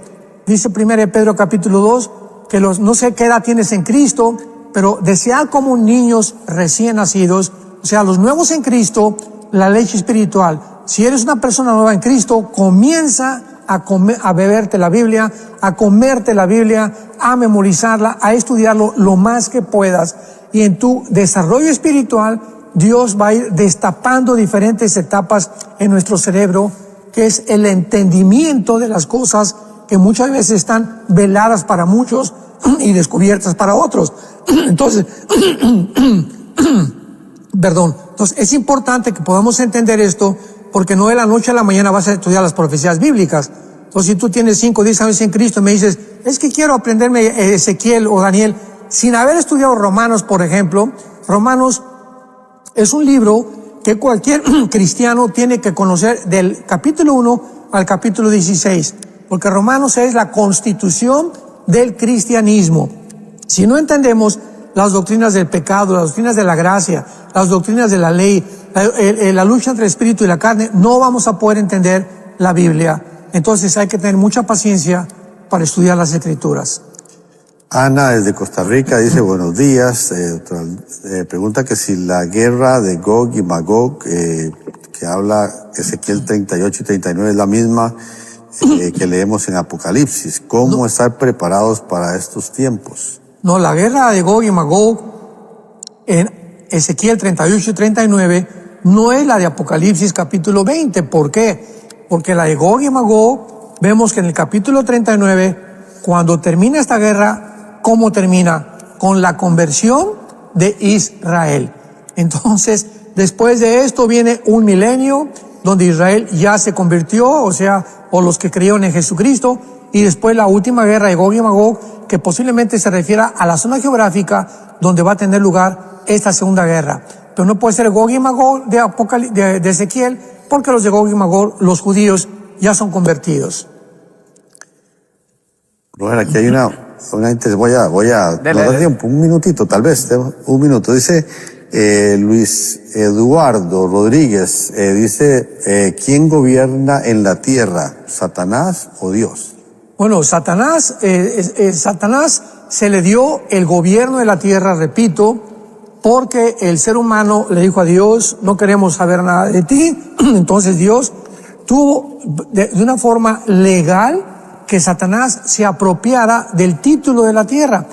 Dice 1 Pedro capítulo 2, que no sé qué edad tienes en Cristo, pero desead como niños recién nacidos, o sea, los nuevos en Cristo, la leche espiritual. Si eres una persona nueva en Cristo, comienza a beberte la Biblia, a comerte la Biblia, a memorizarla, a estudiarlo lo más que puedas. Y en tu desarrollo espiritual, Dios va a ir destapando diferentes etapas en nuestro cerebro, que es el entendimiento de las cosas que muchas veces están veladas para muchos y descubiertas para otros. Entonces, Entonces es importante que podamos entender esto, porque no de la noche a la mañana vas a estudiar las profecías bíblicas. Entonces si tú tienes 5 o 10 años en Cristo y me dices, es que quiero aprenderme Ezequiel o Daniel, sin haber estudiado Romanos, por ejemplo. Romanos es un libro que cualquier cristiano tiene que conocer del capítulo 1 al capítulo 16, porque Romanos es la constitución del cristianismo. Si no entendemos las doctrinas del pecado, las doctrinas de la gracia, las doctrinas de la ley, la lucha entre el espíritu y la carne, no vamos a poder entender la Biblia. Entonces hay que tener mucha paciencia para estudiar las Escrituras. Ana desde Costa Rica dice buenos días, pregunta que si la guerra de Gog y Magog que habla Ezequiel 38 y 39 es la misma que leemos en Apocalipsis. ¿Cómo estar preparados para estos tiempos? No, la guerra de Gog y Magog en Ezequiel 38 y 39 no es la de Apocalipsis capítulo 20. ¿Por qué? Porque la de Gog y Magog, vemos que en el capítulo 39, cuando termina esta guerra, ¿cómo termina? Con la conversión de Israel. Entonces, después de esto viene un milenio donde Israel ya se convirtió, o los que creyeron en Jesucristo, y después la última guerra de Gog y Magog, que posiblemente se refiera a la zona geográfica donde va a tener lugar esta segunda guerra. Pero no puede ser Gog y Magog de Ezequiel, porque los de Gog y Magog, los judíos, ya son convertidos. Bueno, aquí hay una voy a dar tiempo, un minutito, tal vez, un minuto. Dice Luis Eduardo Rodríguez, dice, ¿quién gobierna en la tierra, Satanás o Dios? Bueno, Satanás se le dio el gobierno de la tierra, repito, porque el ser humano le dijo a Dios, no queremos saber nada de ti. Entonces Dios tuvo de una forma legal que Satanás se apropiara del título de la tierra.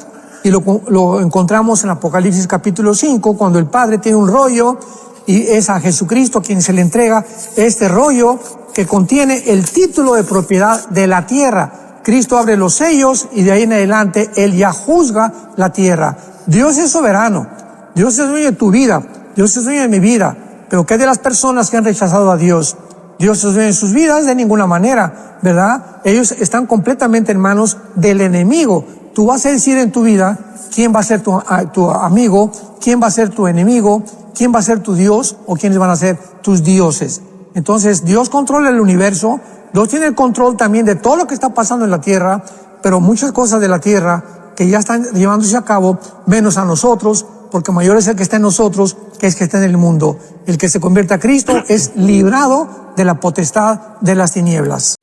Y lo encontramos en Apocalipsis capítulo 5, cuando el Padre tiene un rollo y es a Jesucristo quien se le entrega este rollo que contiene el título de propiedad de la tierra. Cristo abre los sellos y de ahí en adelante Él ya juzga la tierra. Dios es soberano, Dios es dueño de tu vida, Dios es dueño de mi vida, pero ¿qué de las personas que han rechazado a Dios? Dios es dueño de sus vidas de ninguna manera, ¿verdad? Ellos están completamente en manos del enemigo. Tú vas a decir en tu vida quién va a ser tu amigo, quién va a ser tu enemigo, quién va a ser tu Dios o quiénes van a ser tus dioses. Entonces, Dios controla el universo, Dios tiene el control también de todo lo que está pasando en la tierra, pero muchas cosas de la tierra que ya están llevándose a cabo, menos a nosotros, porque mayor es el que está en nosotros que es que está en el mundo. El que se convierte a Cristo es librado de la potestad de las tinieblas.